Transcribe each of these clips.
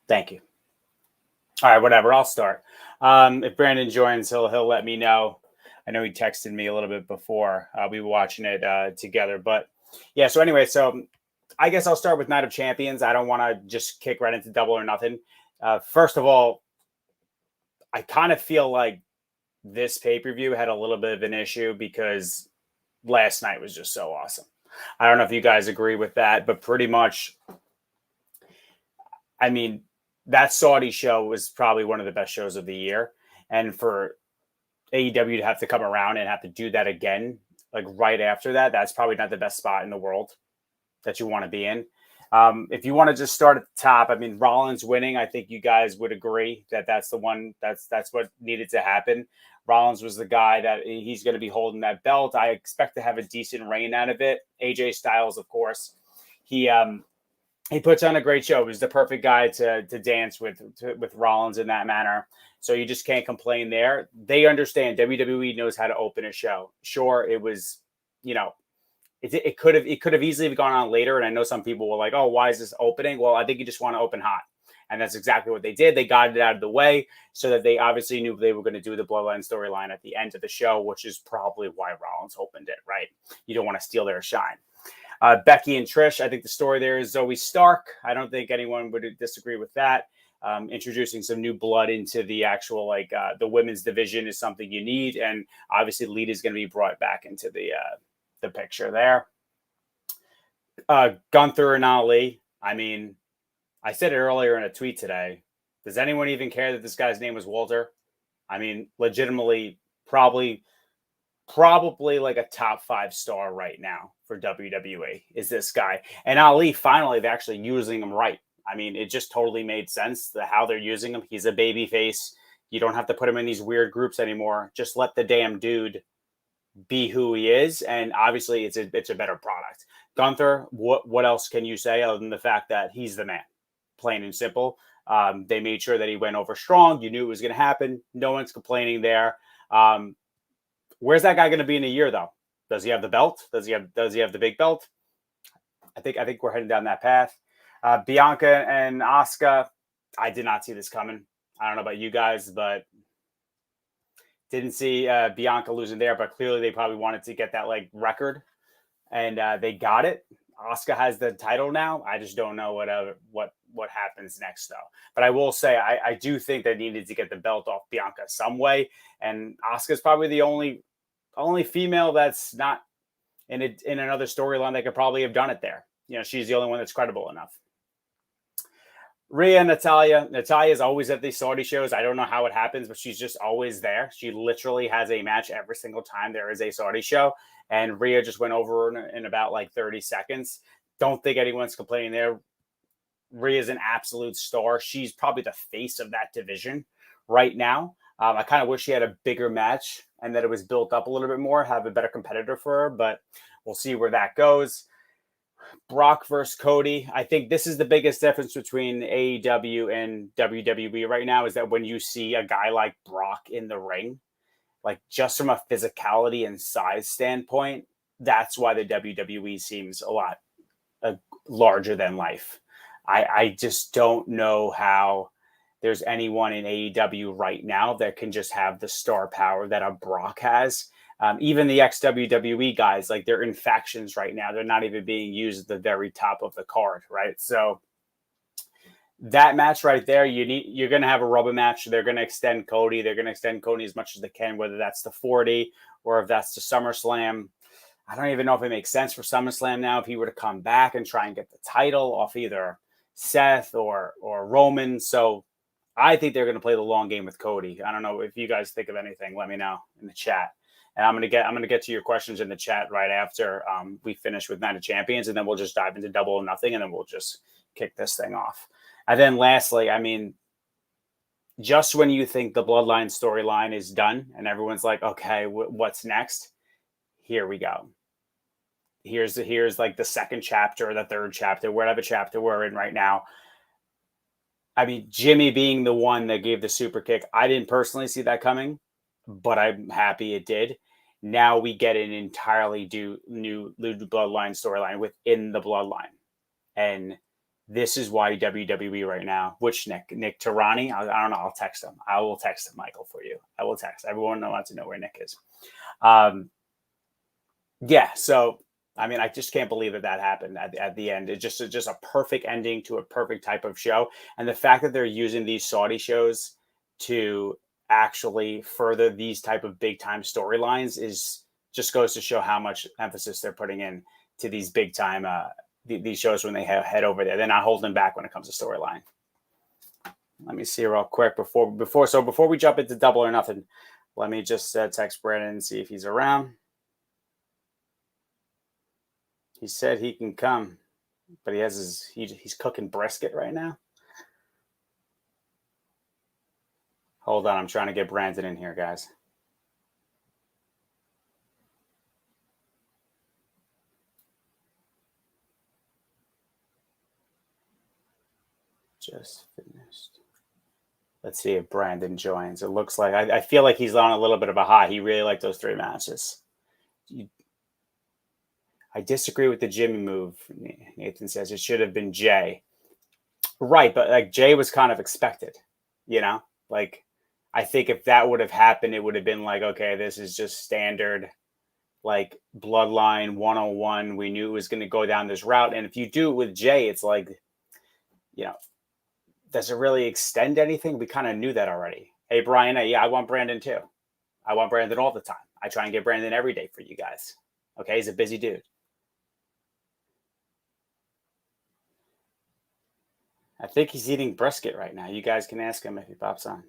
Thank you. All right, whatever. I'll start. If Brandon joins, he'll let me know. I know he texted me a little bit before we were watching it together, but yeah. So anyway, so I guess I'll start with Night of Champions. I don't want to just kick right into Double or Nothing. First of all, I kind of feel like this pay per view had a little bit of an issue because last night was just so awesome. I don't know if you guys agree with that, but pretty much, I mean, that Saudi show was probably one of the best shows of the year. And for AEW to have to come around and have to do that again, like right after that, that's probably not the best spot in the world that you want to be in. If you want to just start at the top, I mean, Rollins winning, I think you guys would agree that that's the one that's what needed to happen. Rollins was the guy that he's going to be holding that belt. I expect to have a decent reign out of it. AJ Styles, of course, he puts on a great show. He was the perfect guy to dance with Rollins in that manner. So you just can't complain there. They understand WWE knows how to open a show. Sure, it was, you know, it could have easily gone on later. And I know some people were like, oh, why is this opening? Well, I think you just want to open hot. And that's exactly what they did. They got it out of the way so that they obviously knew they were going to do the Bloodline storyline at the end of the show, which is probably why Rollins opened it, right? You don't want to steal their shine. Becky and Trish, I think the story there is Zoe Stark. I don't think anyone would disagree with that. Introducing some new blood into the actual, the women's division is something you need. And obviously Lita is going to be brought back into the picture there. Gunther and Ali. I mean, I said it earlier in a tweet today. Does anyone even care that this guy's name was Walter? I mean, legitimately, probably like a top 5-star right now for WWE is this guy. And Ali, finally, they're actually using him right. I mean, it just totally made sense how they're using him. He's a baby face. You don't have to put him in these weird groups anymore. Just let the damn dude be who he is. And obviously it's a better product. Gunther, what else can you say other than the fact that he's the man? Plain and simple. They made sure that he went over strong. You knew it was going to happen. No one's complaining there. Where's that guy going to be in a year, though? Does he have the belt? Does he have the big belt? I think we're heading down that path. Bianca and Asuka, I did not see this coming. I don't know about you guys, but didn't see Bianca losing there. But clearly, they probably wanted to get that record, and they got it. Asuka has the title now. I just don't know what happens next, though. But I will say I do think they needed to get the belt off Bianca some way, and Asuka's probably the only female that's not in another storyline that could probably have done it there. You know, she's the only one that's credible enough. Rhea and Natalya. Natalya is always at these Saudi shows. I don't know how it happens, but she's just always there. She literally has a match every single time there is a Saudi show. And Rhea just went over in about 30 seconds. Don't think anyone's complaining there. Rhea's an absolute star. She's probably the face of that division right now. I kind of wish she had a bigger match and that it was built up a little bit more, have a better competitor for her, but we'll see where that goes. Brock versus Cody. I think this is the biggest difference between AEW and WWE right now is that when you see a guy like Brock in the ring, just from a physicality and size standpoint, that's why the WWE seems a lot larger than life. I just don't know how there's anyone in AEW right now that can just have the star power that a Brock has. Even the ex-WWE guys, they're in factions right now. They're not even being used at the very top of the card, right? So that match right there, you're going to have a rubber match. They're going to extend Cody. They're going to extend Cody as much as they can, whether that's the 40 or if that's the SummerSlam. I don't even know if it makes sense for SummerSlam now if he were to come back and try and get the title off either Seth or Roman. So I think they're going to play the long game with Cody. I don't know if you guys think of anything. Let me know in the chat. And I'm gonna get to your questions in the chat right after we finish with Night of Champions, and then we'll just dive into Double or Nothing, and then we'll just kick this thing off. And then lastly, I mean, just when you think the Bloodline storyline is done and everyone's like, okay, what's next? Here we go. Here's the second chapter or the third chapter, whatever chapter we're in right now. I mean, Jimmy being the one that gave the super kick, I didn't personally see that coming, but I'm happy it did. Now we get an entirely new Bloodline storyline within the Bloodline. And This is why WWE right now, which Nick Tirani, I don't know. I'll text him. I will text him, Michael, for you. I will text. Everyone wants to know where Nick is. Yeah. So, I mean, I just can't believe that happened at the end. It's just a perfect ending to a perfect type of show. And the fact that they're using these Saudi shows to actually further these type of big time storylines is just goes to show how much emphasis they're putting in to these big time these shows when they head over there. They're not holding back when it comes to storyline. Let me see real quick before we jump into Double or Nothing. Let me just text Brandon and see if he's around. He said he can come, but he's cooking brisket right now. Hold on, I'm trying to get Brandon in here, guys. Just finished. Let's see if Brandon joins. It looks like I feel like he's on a little bit of a high. He really liked those 3 matches. I disagree with the Jimmy move. Nathan says it should have been Jay. Right, but like Jay was kind of expected, you know? Like I think if that would have happened, it would have been like, okay, this is just standard like Bloodline 101. We knew it was going to go down this route. And if you do it with Jay, it's like, you know, does it really extend anything? We kind of knew that already. Hey, Brian, yeah, I want Brandon too. I want Brandon all the time. I try and get Brandon every day for you guys. Okay, he's a busy dude. I think he's eating brisket right now. You guys can ask him if he pops on.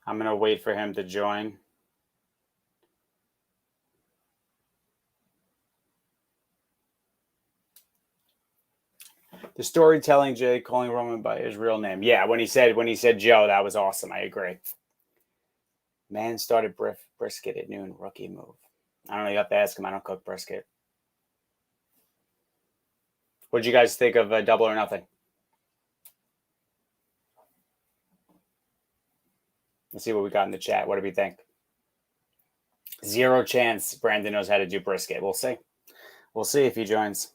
I'm going to wait for him to join. The storytelling, Jay calling Roman by his real name. Yeah, when he said Joe, that was awesome. I agree. Man started brisket at noon. Rookie move. I don't know. You have to ask him. I don't cook brisket. What did you guys think of Double or Nothing? Let's see what we got in the chat. What do we think? 0 chance Brandon knows how to do brisket. We'll see. We'll see if he joins.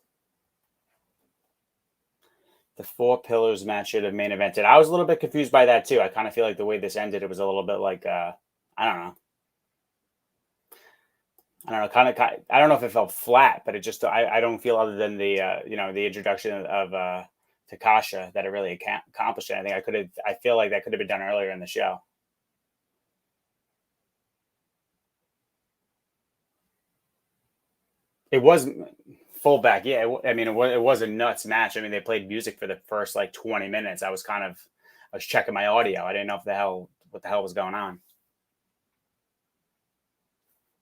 The 4 Pillars match should have main evented. I was a little bit confused by that too. I kind of feel like the way this ended, it was a little bit like I don't know. I don't know if it felt flat, but it just I don't feel other than the the introduction of Takasha that it really accomplished anything. I feel like that could have been done earlier in the show. It wasn't fullback, yeah. It was a nuts match. I mean, they played music for the first like 20 minutes. I was checking my audio. I didn't know what the hell was going on.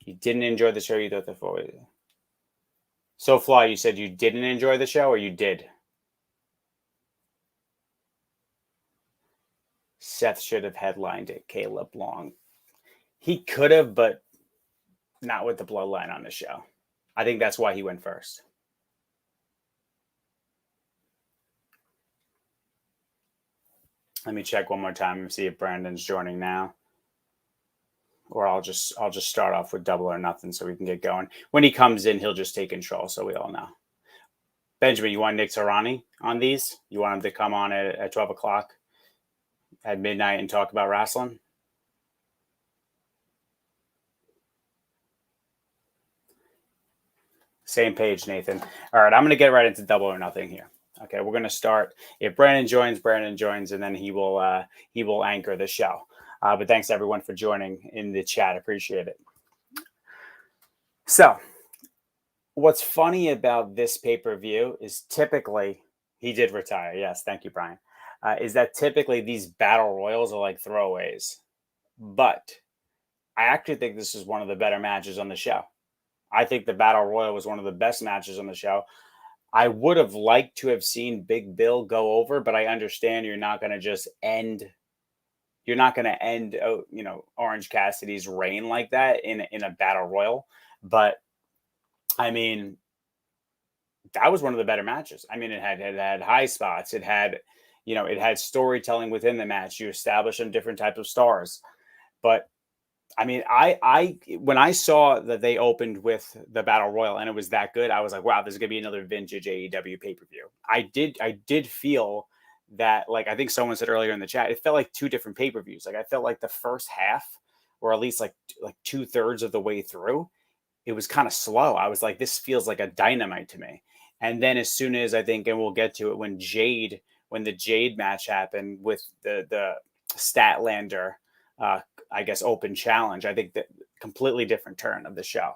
You didn't enjoy the show, you thought the forward. So Fly, you said you didn't enjoy the show, or you did? Seth should have headlined it. Caleb Long. He could have, but not with the bloodline on the show. I think that's why he went first. Let me check one more time and see if Brandon's joining now. Or I'll just start off with Double or Nothing so we can get going. When he comes in, he'll just take control, so we all know. Benjamin, you want Nick Tirani on these? You want him to come on at 12 o'clock at midnight and talk about Rasslin? Same page, Nathan. All right, I'm going to get right into Double or Nothing here. Okay, we're going to start. If Brandon joins, and then he will anchor the show. But thanks everyone for joining in the chat. Appreciate it. So, what's funny about this pay-per-view is typically he did retire. Yes, thank you, Brian. Is that typically these battle royals are like throwaways, but I actually think this is one of the better matches on the show. I think the battle royal was one of the best matches on the show. I would have liked to have seen Big Bill go over, but I understand you're not going to just end. You're not going to end, Orange Cassidy's reign like that in a battle royal. But I mean, that was one of the better matches. I mean, it had high spots. It had storytelling within the match. You establish some different types of stars, but I mean, I when I saw that they opened with the Battle Royal and it was that good, I was like, wow, this is gonna be another vintage AEW pay-per-view. I did feel that, like, I think someone said earlier in the chat, it felt like two different pay-per-views. Like, I felt like the first half, or at least like two-thirds of the way through, it was kind of slow. I was like, this feels like a dynamite to me. And then as soon as I think, and we'll get to it, when the Jade match happened with the Statlander, uh, I guess, open challenge, I think that completely different turn of the show.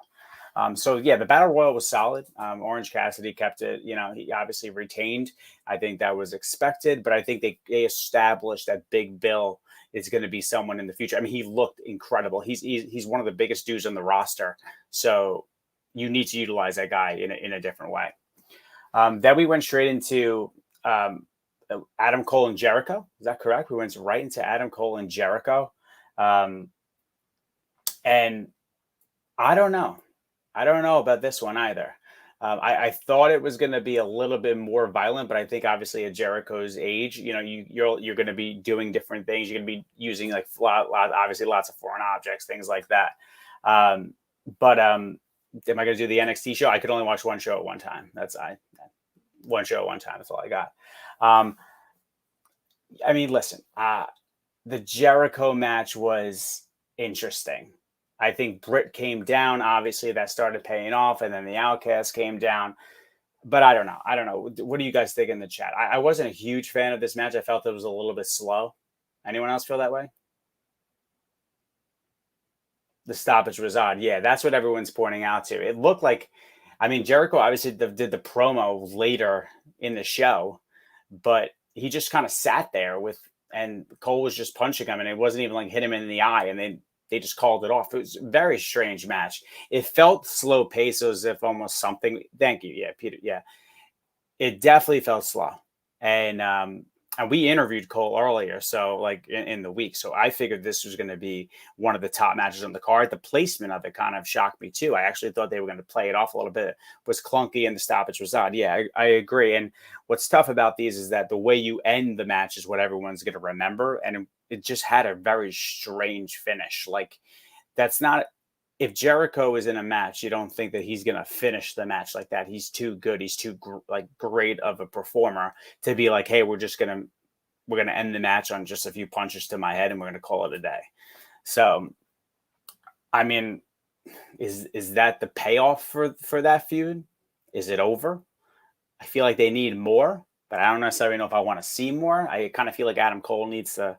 So yeah, the battle royal was solid. Orange Cassidy kept it. You know, he obviously retained. I think that was expected, but I think they established that Big Bill is going to be someone in the future. I mean, he looked incredible. He's one of the biggest dudes on the roster. So you need to utilize that guy in a different way. Then we went straight into Adam Cole and Jericho. Is that correct? We went right into Adam Cole and Jericho. Um, and I don't know. I don't know about this one either. I thought it was going to be a little bit more violent, but I think obviously at Jericho's age, you know, you're going to be doing different things. You're going to be using like obviously lots of foreign objects, things like that. But am I going to do the NXT show? I could only watch one show at one time. One show at one time. That's all I got. I mean, listen, the Jericho match was interesting. I think Britt came down. Obviously, that started paying off, and then the Outcast came down. But I don't know. I don't know. What do you guys think in the chat? I wasn't a huge fan of this match. I felt it was a little bit slow. Anyone else feel that way? The stoppage was odd. Yeah, that's what everyone's pointing out to. It looked like, I mean, Jericho obviously did the promo later in the show, but he just kind of sat there and Cole was just punching him, and it wasn't even like hit him in the eye, and they just called it off. It was a very strange match. It felt slow paced, as if almost something. Thank you, yeah, Peter. Yeah, it definitely felt slow, and we interviewed Cole earlier, so like in the week. So I figured this was going to be one of the top matches on the card. The placement of it kind of shocked me too. I actually thought they were going to play it off a little bit. It was clunky and the stoppage was odd. Yeah, I agree. And what's tough about these is that the way you end the match is what everyone's going to remember, and it just had a very strange finish. Like, that's not, if Jericho is in a match, you don't think that he's going to finish the match like that. He's too good. He's too great of a performer to be like, hey, we're gonna end the match on just a few punches to my head and we're gonna call it a day. So, I mean, is that the payoff for that feud? Is it over? I feel like they need more, but I don't necessarily know if I want to see more. I kind of feel like Adam Cole needs to.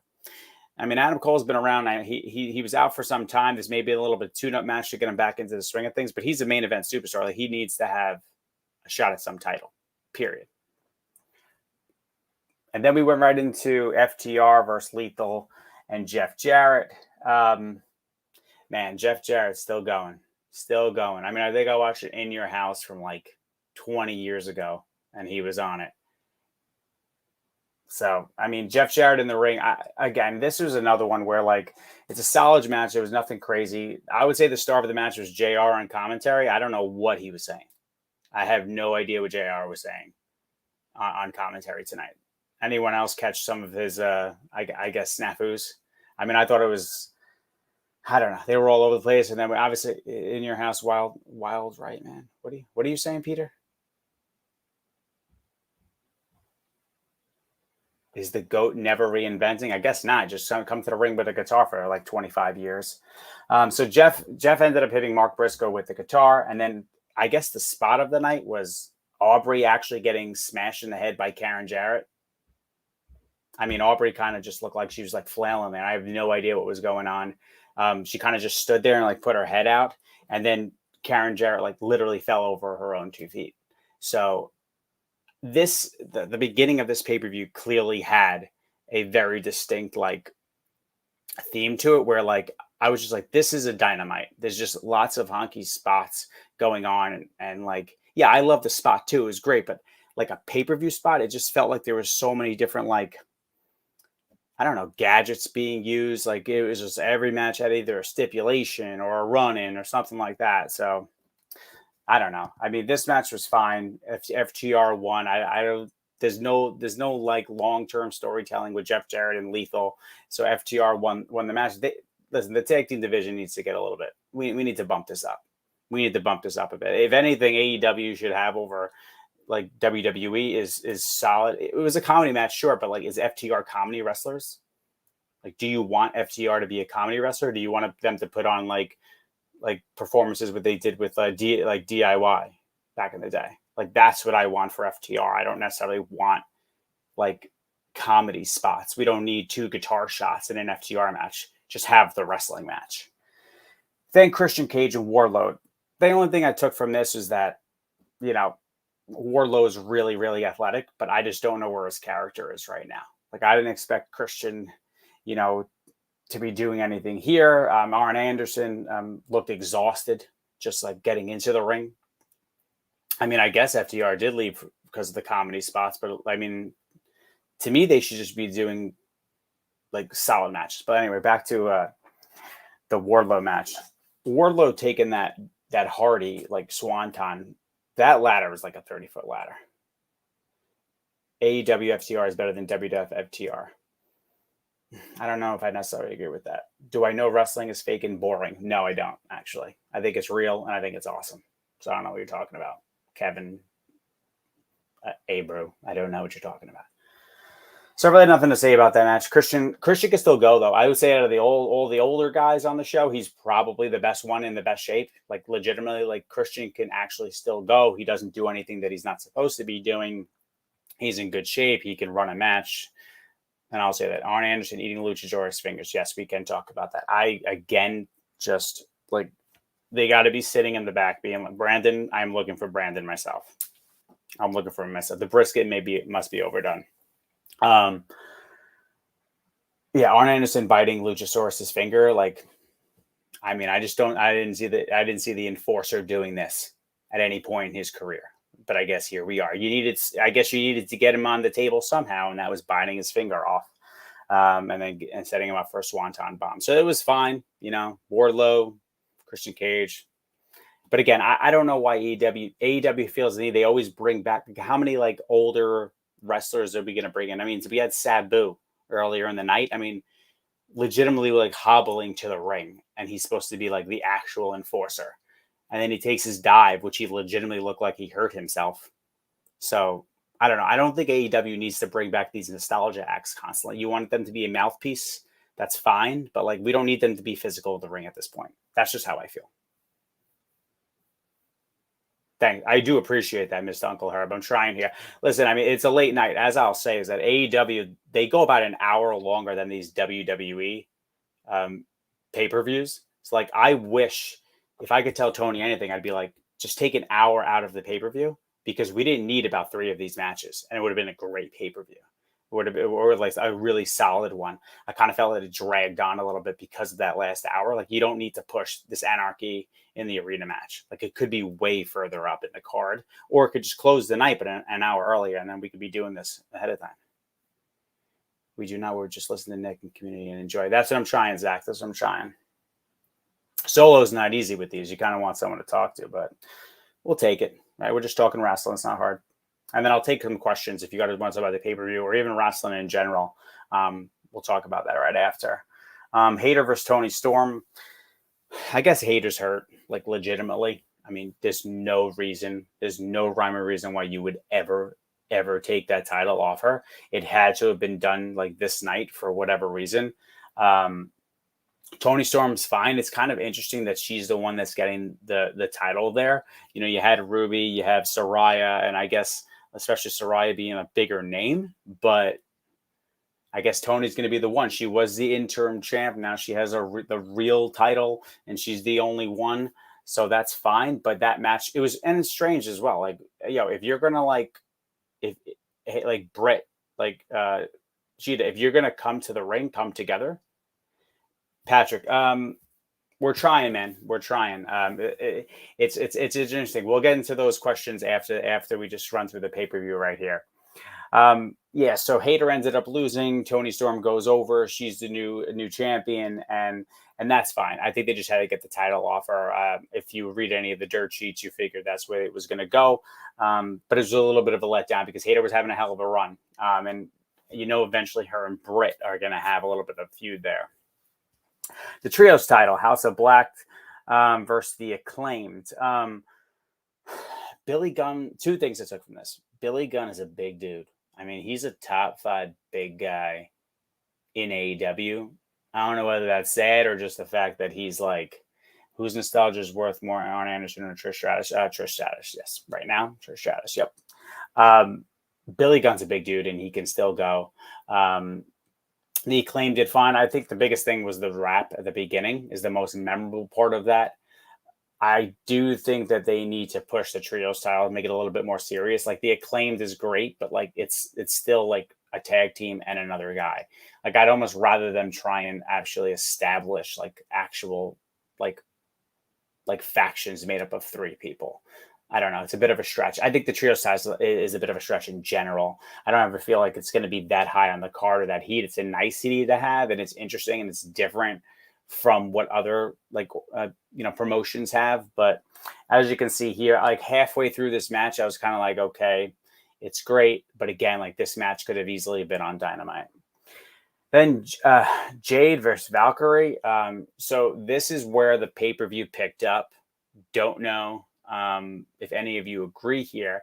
I mean, Adam Cole's been around. He was out for some time. This may be a little bit tune-up match to get him back into the swing of things, but he's a main event superstar. Like, he needs to have a shot at some title, period. And then we went right into FTR versus Lethal and Jeff Jarrett. Man, Jeff Jarrett's still going. Still going. I mean, I think I watched it In Your House from like 20 years ago, and he was on it. So, I mean, Jeff Jarrett in the ring. Again, this was another one where, like, it's a solid match. There was nothing crazy. I would say the star of the match was JR on commentary. I don't know what he was saying. I have no idea what JR was saying on commentary tonight. Anyone else catch some of his, I guess, snafus? I mean, I thought it was, I don't know. They were all over the place. And then obviously In Your House, wild, right, man? What are you saying, Peter? Is the GOAT never reinventing? I guess not. Just come to the ring with a guitar for like 25 years. So Jeff ended up hitting Mark Briscoe with the guitar. And then I guess the spot of the night was Aubrey actually getting smashed in the head by Karen Jarrett. I mean, Aubrey kind of just looked like she was like flailing there. I have no idea what was going on. She kind of just stood there and like put her head out. And then Karen Jarrett like literally fell over her own 2 feet. So the beginning of this pay-per-view clearly had a very distinct like theme to it, where like I was just like, this is a dynamite. There's just lots of honky spots going on, and like, yeah, I love the spot too. It was great, but like a pay-per-view spot, it just felt like there was so many different, like, I don't know, gadgets being used. Like, it was just every match had either a stipulation or a run-in or something like that. So I don't know. I mean, this match was fine. FTR won. I don't. There's no like long term storytelling with Jeff Jarrett and Lethal. So FTR won the match. listen, the tag team division needs to get a little bit. We need to bump this up. We need to bump this up a bit. If anything, AEW should have over like WWE is solid. It was a comedy match, sure, but like, is FTR comedy wrestlers? Like, do you want FTR to be a comedy wrestler? Or do you want them to put on like performances what they did with DIY back in the day? Like, that's what I want for FTR. I don't necessarily want like comedy spots. We don't need 2 guitar shots in an FTR match. Just have the wrestling match. Then Christian Cage and Wardlow. The only thing I took from this is that, you know, Wardlow is really, really athletic, but I just don't know where his character is right now. Like, I didn't expect Christian, you know, to be doing anything here. Arn Anderson looked exhausted, just like getting into the ring. I mean, I guess FTR did leave because of the comedy spots, but I mean, to me, they should just be doing like solid matches. But anyway, back to the Wardlow match. Wardlow taking that Hardy like swanton. That ladder was like a 30-foot ladder. AEW FTR is better than WWF FTR. I don't know if I necessarily agree with that. Do I know wrestling is fake and boring? No, I don't, actually. I think it's real, and I think it's awesome. So I don't know what you're talking about. Kevin Abru. I don't know what you're talking about. So really nothing to say about that match. Christian can still go, though. I would say out of all the older guys on the show, he's probably the best one in the best shape. Like, legitimately, like, Christian can actually still go. He doesn't do anything that he's not supposed to be doing. He's in good shape. He can run a match. And I'll say that Arn Anderson eating Luchasaurus fingers. Yes, we can talk about that. I, again, just, like, they got to be sitting in the back being like, Brandon, I'm looking for Brandon myself. I'm looking for him myself. The brisket must be overdone. Yeah, Arn Anderson biting Luchasaurus's finger. Like, I mean, I didn't see the enforcer doing this at any point in his career. But I guess here we are. You needed to get him on the table somehow, and that was biting his finger off, and then setting him up for a swanton bomb. So it was fine, you know. Wardlow, Christian Cage. But again, I don't know why AEW feels the need. They always bring back, how many like older wrestlers are we going to bring in? I mean, we had Sabu earlier in the night. I mean, legitimately like hobbling to the ring, and he's supposed to be like the actual enforcer. And then he takes his dive, which he legitimately looked like he hurt himself. So I don't know. I don't think AEW needs to bring back these nostalgia acts constantly. You want them to be a mouthpiece, that's fine. But like, we don't need them to be physical in the ring at this point. That's just how I feel. Thanks. I do appreciate that, Mr. Uncle Herb. I'm trying here. Listen, I mean, it's a late night. As I'll say, is that AEW, they go about an hour longer than these WWE pay-per-views. It's like, I wish if I could tell Tony anything, I'd be like, just take an hour out of the pay-per-view, because we didn't need about 3 of these matches, and it would have been a great pay-per-view. It would have been, or like a really solid one. I kind of felt that it dragged on a little bit because of that last hour. Like, you don't need to push this Anarchy in the arena match. Like, it could be way further up in the card, or it could just close the night, but an hour earlier, and then we could be doing this ahead of time. We do not. We're just listening to Nick and community and enjoy. That's what I'm trying, Zach. That's what I'm trying. Solo's not easy with these. You kind of want someone to talk to, but we'll take it. Right? We're just talking wrestling. It's not hard. And then I'll take some questions if you guys want to talk about the pay-per-view or even wrestling in general. We'll talk about that right after. Hayter versus Tony Storm. I guess Hayter's hurt, like, legitimately. I mean, there's no rhyme or reason why you would ever take that title off her. It had to have been done like this night for whatever reason. Tony Storm's fine. It's kind of interesting that she's the one that's getting the title there. You know, you had Ruby, you have Saraya, and I guess especially Saraya being a bigger name, but I guess Tony's going to be the one. She was the interim champ. Now she has the real title, and she's the only one. So that's fine. But that match, and it's strange as well. Like, if you're going to if Britt, Cheetah, if you're going to come to the ring, come together. Patrick, we're trying, man. We're trying. It's interesting. We'll get into those questions after we just run through the pay-per-view right here. So Hayter ended up losing. Tony Storm goes over. She's the new champion, and that's fine. I think they just had to get the title off her. If you read any of the dirt sheets, you figured that's where it was going to go. But it was a little bit of a letdown because Hayter was having a hell of a run. And eventually her and Britt are going to have a little bit of feud there. The trios title, House of Black versus the Acclaimed. Billy Gunn, two things I took from this. Billy Gunn is a big dude. I mean, he's a top 5 big guy in AEW. I don't know whether that's sad or just the fact that he's like, whose nostalgia is worth more, Arn Anderson or Trish Stratus? Trish Stratus, yes. Right now, Trish Stratus, yep. Billy Gunn's a big dude, and he can still go. The Acclaim did fine. I think the biggest thing was the rap at the beginning is the most memorable part of that. I do think that they need to push the trio style and make it a little bit more serious. Like the Acclaimed is great, but like it's still like a tag team and another guy. Like I'd almost rather them try and actually establish like actual like factions made up of 3 people. I don't know. It's a bit of a stretch. I think the trio size is a bit of a stretch in general. I don't ever feel like it's going to be that high on the card or that heat. It's a nicety to have, and it's interesting and it's different from what other promotions have. But as you can see here, like halfway through this match, I was kind of like, okay, it's great, but again, like this match could have easily been on Dynamite. Then Jade versus Valkyrie. So this is where the pay-per-view picked up. Don't know if any of you agree here,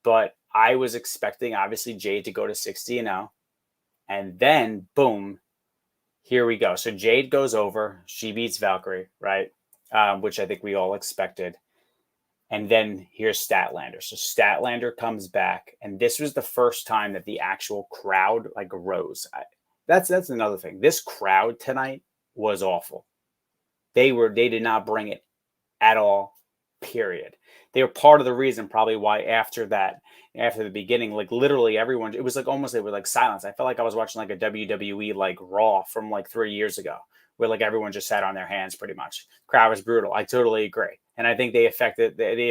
but I was expecting obviously Jade to go to 60-0, and then boom, here we go. So Jade goes over, she beats Valkyrie, right? Which I think we all expected. And then here's Statlander. So Statlander comes back, and this was the first time that the actual crowd like rose. That's another thing. This crowd tonight was awful. They did not bring it at all. Period. They were part of the reason probably why after the beginning, like literally everyone, it was like almost, they were like silence. I felt like I was watching like a WWE like Raw from like 3 years ago, where like everyone just sat on their hands pretty much. Crowd was brutal. I totally agree. And I think they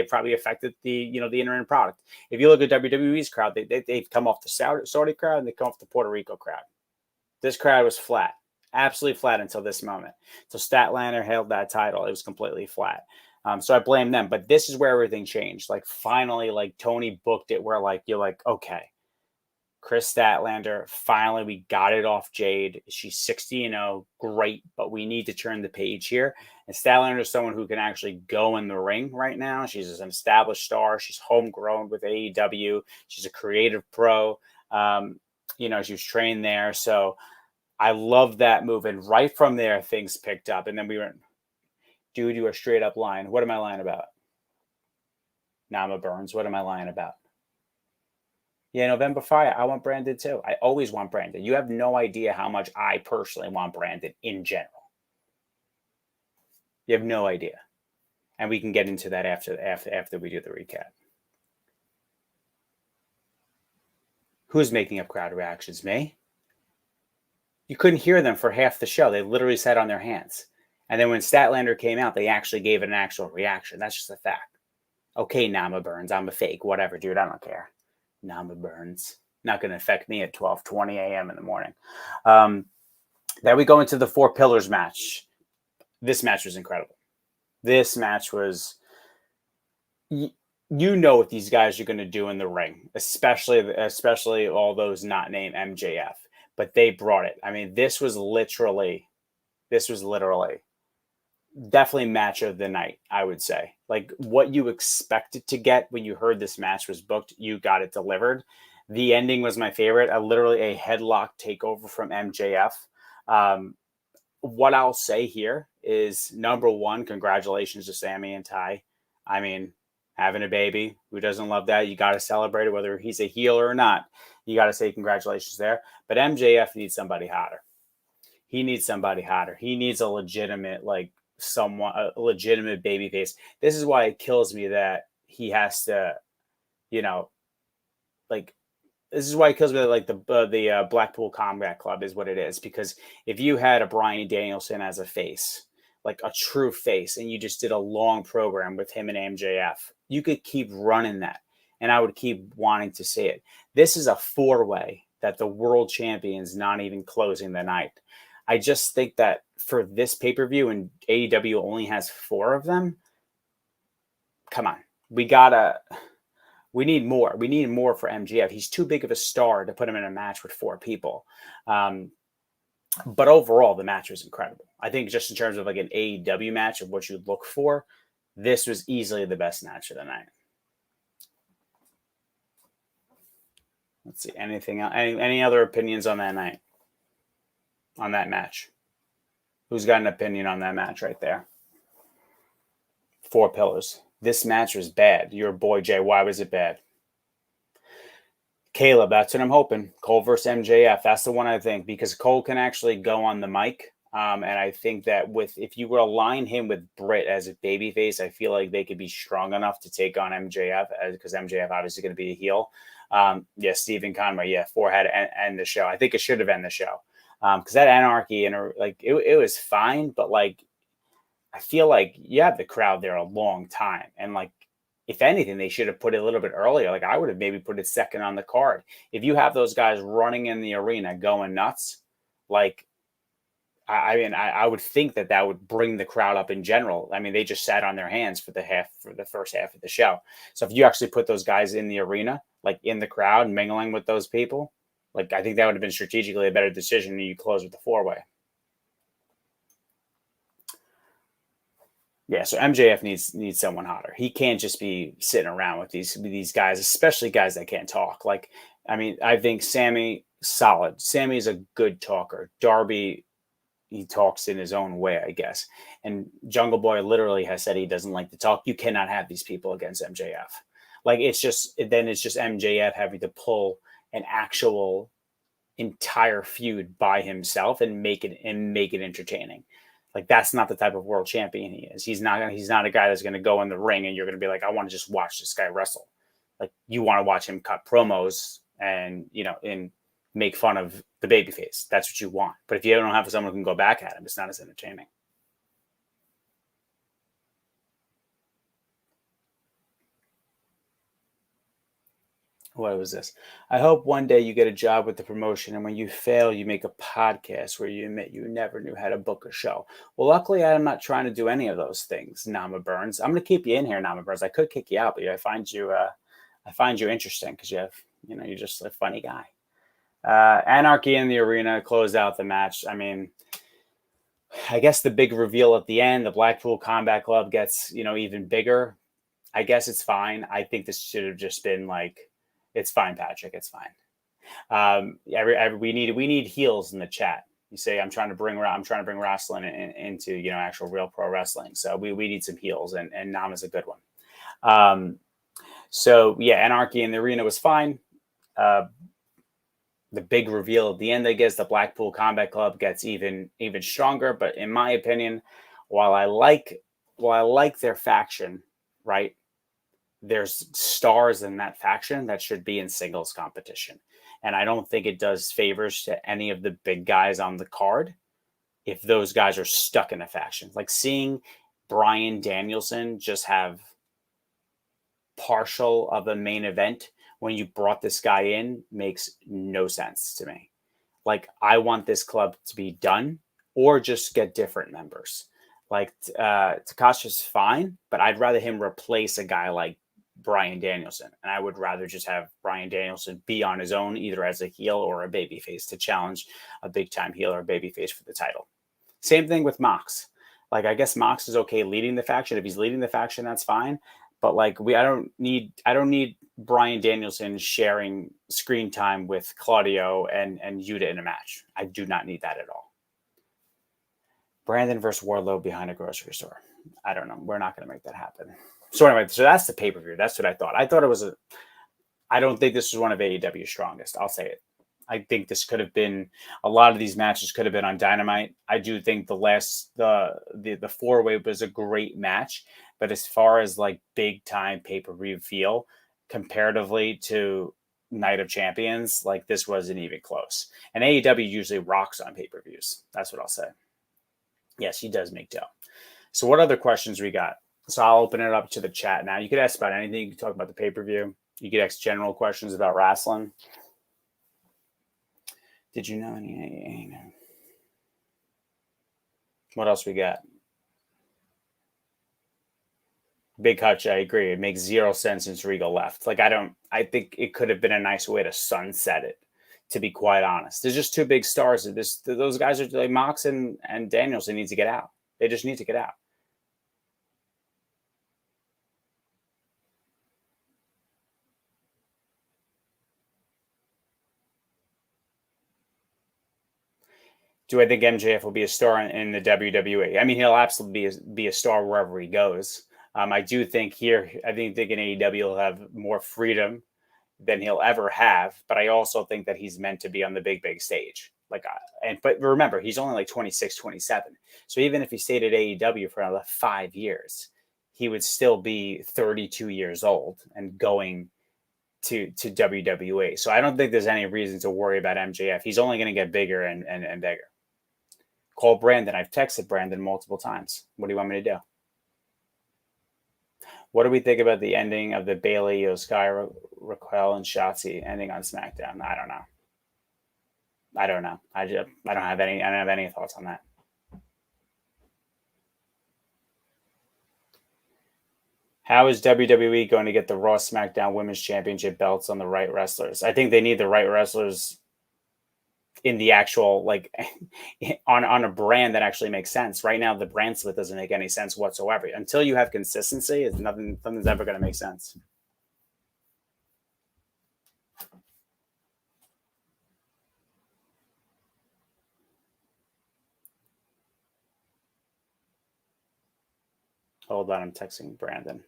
probably affected the in-ring product. If you look at WWE's crowd, they've come off the Saudi crowd and they come off the Puerto Rico crowd. This crowd was flat, absolutely flat until this moment. So Statlander held that title. It was completely flat. So I blame them, but this is where everything changed. Like finally, like Tony booked it where like, you're like, okay, Chris Statlander, finally we got it off Jade. She's 60-0, great, but we need to turn the page here. And Statlander is someone who can actually go in the ring right now. She's an established star. She's homegrown with AEW. She's a creative pro. She was trained there. So I love that move. And right from there, things picked up. And then we went, dude, you are straight up lying. What am I lying about? Nama Burns, what am I lying about? Yeah, November Fire, I want Brandon too. I always want Brandon. You have no idea how much I personally want Brandon in general. You have no idea. And we can get into that after we do the recap. Who's making up crowd reactions? Me? You couldn't hear them for half the show. They literally sat on their hands. And then when Statlander came out, they actually gave it an actual reaction. That's just a fact. Okay, Nama Burns, I'm a fake. Whatever, dude. I don't care. Nama Burns. Not going to affect me at 12:20 a.m. in the morning. Then we go into the 4 Pillars match. This match was incredible. This match was... You know what these guys are going to do in the ring, especially all those not named MJF. But they brought it. I mean, this was literally definitely match of the night, I would say. Like what you expected to get when you heard this match was booked, you got it delivered. The ending was my favorite. Literally a headlock takeover from MJF. What I'll say here is, number one, congratulations to Sammy and Ty. I mean, having a baby, who doesn't love that? You got to celebrate it, whether he's a heel or not. You got to say congratulations there. But MJF needs somebody hotter. He needs somebody hotter. He needs a legitimate, a legitimate baby face. This is why it kills me that he has to, this is why it kills me that the Blackpool Combat Club is what it is. Because if you had a Bryan Danielson as a face, like a true face, and you just did a long program with him and MJF, you could keep running that. And I would keep wanting to see it. This is a 4-way that the world champion's not even closing the night. I just think that for this pay-per-view, and AEW only has 4 of them, come on. We need more. We need more for MJF. He's too big of a star to put him in a match with 4 people. But overall, the match was incredible. I think just in terms of like an AEW match of what you look for, this was easily the best match of the night. Let's see. Anything else? Any other opinions on that night? On that match? Who's got an opinion on that match right there? 4 pillars. This match was bad. Your boy Jay, why was it bad? Caleb, that's what I'm hoping. Cole versus MJF. That's the one I think, because Cole can actually go on the mic. And I think that if you were to align him with Britt as a babyface, I feel like they could be strong enough to take on MJF, because MJF obviously going to be a heel. Yeah, Stephen Conway. Yeah, 4 had to end the show. I think it should have ended the show, because that anarchy and like it was fine, but like I feel like you have the crowd there a long time, and like if anything, they should have put it a little bit earlier. Like I would have maybe put it second on the card. If you have those guys running in the arena going nuts, like I would think that would bring the crowd up in general. I mean, they just sat on their hands for the first half of the show. So if you actually put those guys in the arena, like in the crowd, mingling with those people, like I think that would have been strategically a better decision than you close with the 4-way. Yeah, so MJF needs someone hotter. He can't just be sitting around with these guys, especially guys that can't talk. Like, I mean, I think Sammy, solid. Sammy's a good talker. Darby, he talks in his own way, I guess. And Jungle Boy literally has said he doesn't like to talk. You cannot have these people against MJF. Like it's just MJF having to pull an actual entire feud by himself and make it entertaining. Like that's not the type of world champion he is. He's not a guy that's going to go in the ring and you're going to be like, I want to just watch this guy wrestle. Like you want to watch him cut promos and make fun of the babyface. That's what you want. But if you don't have someone who can go back at him, it's not as entertaining. What was this? I hope one day you get a job with the promotion, and when you fail, you make a podcast where you admit you never knew how to book a show. Well, luckily, I'm not trying to do any of those things, Nama Burns. I'm going to keep you in here, Nama Burns. I could kick you out, but I find you interesting because you're just a funny guy. Anarchy in the arena closed out the match. I mean, I guess the big reveal at the end, the Blackpool Combat Club gets even bigger. I guess it's fine. I think this should have just been like, it's fine, Patrick. It's fine. We need heels in the chat. You say I'm trying to bring Rasslin into actual real pro wrestling. So we need some heels, and Nama's a good one. So yeah, Anarchy in the arena was fine. The big reveal at the end, I guess, the Blackpool Combat Club gets even stronger. But in my opinion, while I like their faction, right? There's stars in that faction that should be in singles competition. And I don't think it does favors to any of the big guys on the card if those guys are stuck in a faction. Like seeing Bryan Danielson just have partial of a main event when you brought this guy in makes no sense to me. Like I want this club to be done or just get different members. Like Takashi's fine, but I'd rather him replace a guy like Bryan Danielson. And I would rather just have Bryan Danielson be on his own, either as a heel or a babyface, to challenge a big time heel or babyface for the title. Same thing with Mox. Like, I guess Mox is okay leading the faction. If he's leading the faction, that's fine. But like, I don't need Bryan Danielson sharing screen time with Claudio and Yuta in a match. I do not need that at all. Brandon versus Wardlow behind a grocery store. I don't know. We're not going to make that happen. So anyway, so that's the pay-per-view. That's what I thought. I thought it was I don't think this was one of AEW's strongest. I'll say it. I think this could have been, a lot of these matches could have been on Dynamite. I do think the 4-way was a great match, but as far as like big time pay-per-view feel, comparatively to Night of Champions, like this wasn't even close. And AEW usually rocks on pay-per-views. That's what I'll say. Yes, he does make dough. So what other questions we got? So I'll open it up to the chat now. You could ask about anything. You can talk about the pay-per-view. You could ask general questions about wrestling. Did you know any? What else we got? Big Hutch, I agree. It makes zero sense since Regal left. Like, I think it could have been a nice way to sunset it, to be quite honest. There's just two big stars. Those guys are like Mox and Danielson need to get out. They just need to get out. Do I think MJF will be a star in the WWE? I mean, he'll absolutely be a star wherever he goes. I do think I think in AEW he'll have more freedom than he'll ever have. But I also think that he's meant to be on the big stage. But remember, he's only like 26, 27. So even if he stayed at AEW for another 5 years, he would still be 32 years old and going to WWE. So I don't think there's any reason to worry about MJF. He's only going to get bigger and bigger. Call Brandon. I've texted Brandon multiple times. What do you want me to do? What do we think about the ending of the Bayley, Yosuke, Raquel, and Shotzi ending on SmackDown? I don't know. I don't know. I don't have any thoughts on that. How is WWE going to get the Raw SmackDown Women's Championship belts on the right wrestlers? I think they need the right wrestlers in the actual on a brand that actually makes sense. Right now, the brand split doesn't make any sense whatsoever. Until you have consistency, nothing's ever going to make sense. Hold on, I'm texting Brandon.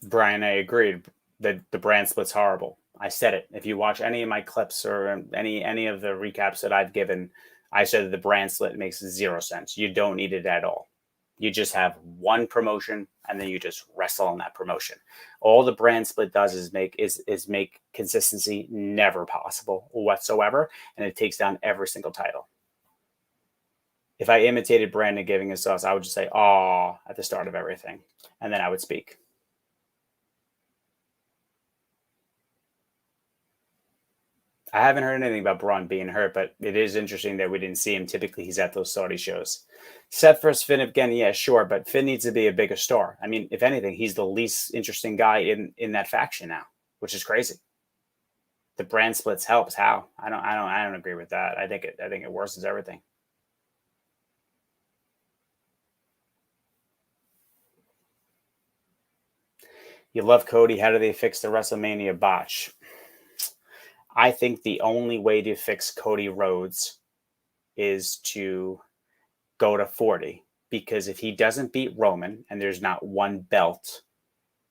Brian, I agreed that the brand split's horrible. I said it. If you watch any of my clips or any of the recaps that I've given, I said that the brand split makes 0 sense. You don't need it at all. You just have one promotion and then you just wrestle on that promotion. All the brand split does is make consistency never possible whatsoever, and it takes down every single title. If I imitated Brandon giving his sauce, I would just say "aw" at the start of everything, and then I would speak. I haven't heard anything about Braun being hurt, but it is interesting that we didn't see him. Typically, he's at those Saudi shows. Seth versus Finn again, yeah, sure, but Finn needs to be a bigger star. I mean, if anything, he's the least interesting guy in that faction now, which is crazy. The brand splits helps. How? I don't agree with that. I think it worsens everything. You love Cody. How do they fix the WrestleMania botch? I think the only way to fix Cody Rhodes is to go to 40, because if he doesn't beat Roman and there's not one belt,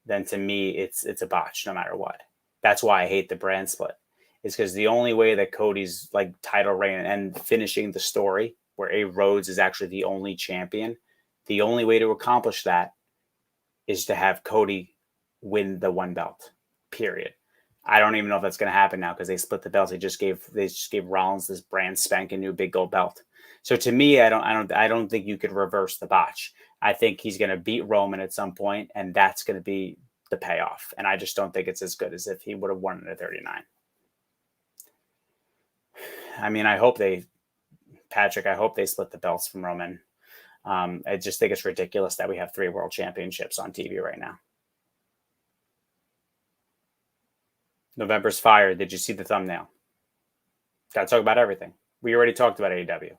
then to me it's a botch no matter what. That's why I hate the brand split. Is because the only way that Cody's like title reign and finishing the story where A Rhodes is actually the only champion, the only way to accomplish that is to have Cody win the one belt. Period. I don't even know if that's going to happen now because they split the belts. They just gave Rollins this brand spanking new big gold belt. So to me, I don't think you could reverse the botch. I think he's going to beat Roman at some point, and that's going to be the payoff. And I just don't think it's as good as if he would have won it at 39. I mean, I hope they split the belts from Roman. I just think it's ridiculous that we have 3 world championships on TV right now. November's fire. Did you see the thumbnail? Got to talk about everything. We already talked about AEW.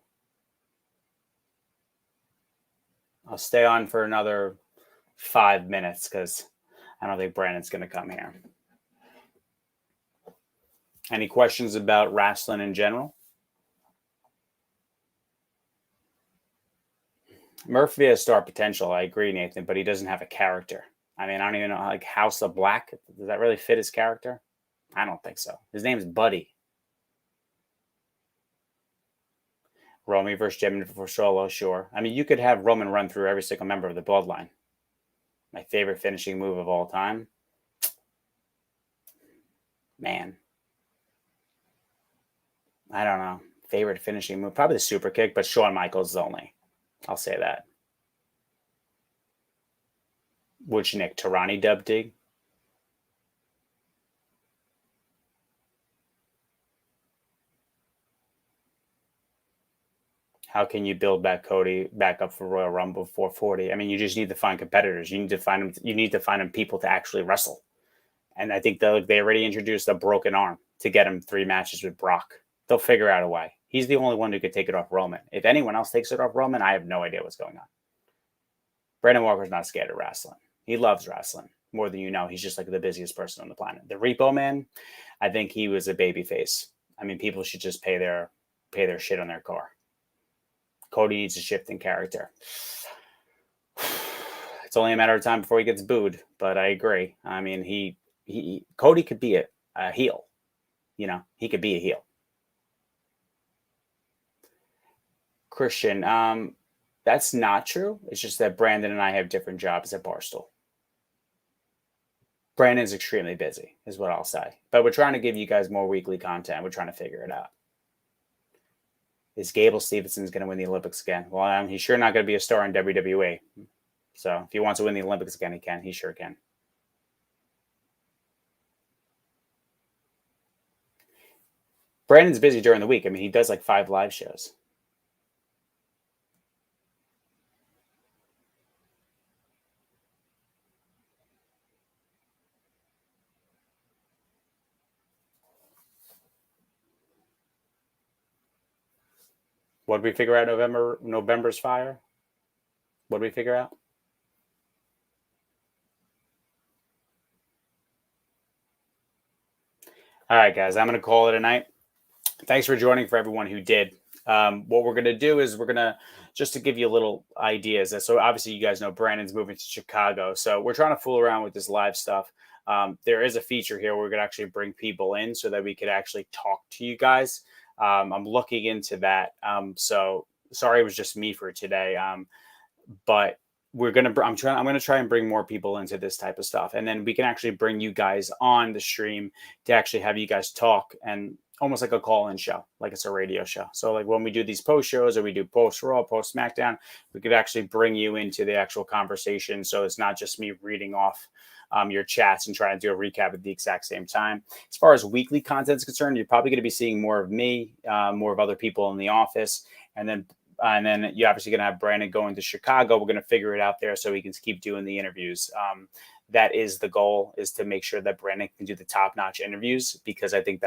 I'll stay on for another 5 minutes because I don't think Brandon's going to come here. Any questions about Rasslin in general? Murphy has star potential. I agree, Nathan, but he doesn't have a character. I mean, I don't even know, like House of Black. Does that really fit his character? I don't think so. His name's Buddy. Romy versus Jimmy for Solo, sure. I mean, you could have Roman run through every single member of the Bloodline. My favorite finishing move of all time. Man. I don't know. Favorite finishing move? Probably the super kick, but Shawn Michaels only. I'll say that. Which Nick? Tarani Dub Dig? How can you build back Cody back up for Royal Rumble 440? I mean, you just need to find competitors. You need to find them. You need to find them people to actually wrestle. And I think they already introduced a broken arm to get him 3 matches with Brock. They'll figure out a way. He's the only one who could take it off Roman. If anyone else takes it off Roman, I have no idea what's going on. Brandon Walker's not scared of wrestling. He loves wrestling more than you know. He's just like the busiest person on the planet. The Repo Man, I think he was a babyface. I mean, people should just pay their shit on their car. Cody needs a shift in character. It's only a matter of time before he gets booed, but I agree. I mean, Cody could be a heel. You know, he could be a heel. Christian, that's not true. It's just that Brandon and I have different jobs at Barstool. Brandon's extremely busy, is what I'll say. But we're trying to give you guys more weekly content. We're trying to figure it out. Is Gable Stevenson going to win the Olympics again? Well, he's sure not going to be a star in WWE. So if he wants to win the Olympics again, he can. He sure can. Brandon's busy during the week. I mean, he does like 5 live shows. What did we figure out November's fire? What did we figure out? All right, guys, I'm going to call it a night. Thanks for joining for everyone who did. What we're going to do is we're going to, just to give you a little ideas. So obviously you guys know Brandon's moving to Chicago. So we're trying to fool around with this live stuff. There is a feature here where we're going to actually bring people in so that we could actually talk to you guys. I'm looking into that. So sorry, it was just me for today. But I'm going to try and bring more people into this type of stuff. And then we can actually bring you guys on the stream to actually have you guys talk, and almost like a call-in show, like it's a radio show. So like when we do these post shows or we do post Raw, post SmackDown, we could actually bring you into the actual conversation. So it's not just me reading off your chats and trying to do a recap at the exact same time. As far as weekly content is concerned, you're probably going to be seeing more of me, more of other people in the office. And then you're obviously going to have Brandon going to Chicago. We're going to figure it out there so he can keep doing the interviews. That is the goal, is to make sure that Brandon can do the top-notch interviews, because I think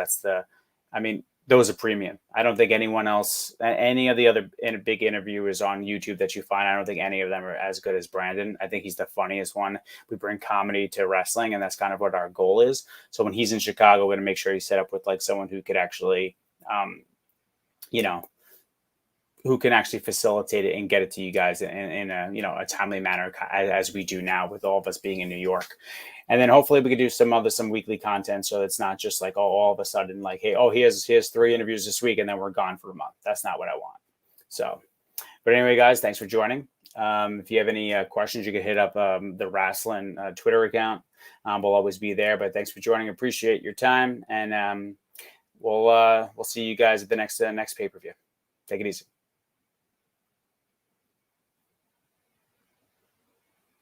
those are premium. I don't think anyone else, any of the other big interviewers on YouTube that you find, I don't think any of them are as good as Brandon. I think he's the funniest one. We bring comedy to wrestling, and that's kind of what our goal is. So when he's in Chicago, we're going to make sure he's set up with like someone who could actually, who can actually facilitate it and get it to you guys in a timely manner, as we do now with all of us being in New York. And then hopefully we could do some weekly content, so it's not just like, all of a sudden like, hey, he has 3 interviews this week and then we're gone for a month. That's not what I want. So, but anyway, guys, thanks for joining. If you have any questions, you can hit up the Rasslin Twitter account. We'll always be there. But thanks for joining. Appreciate your time, and we'll see you guys at the next pay-per-view. Take it easy.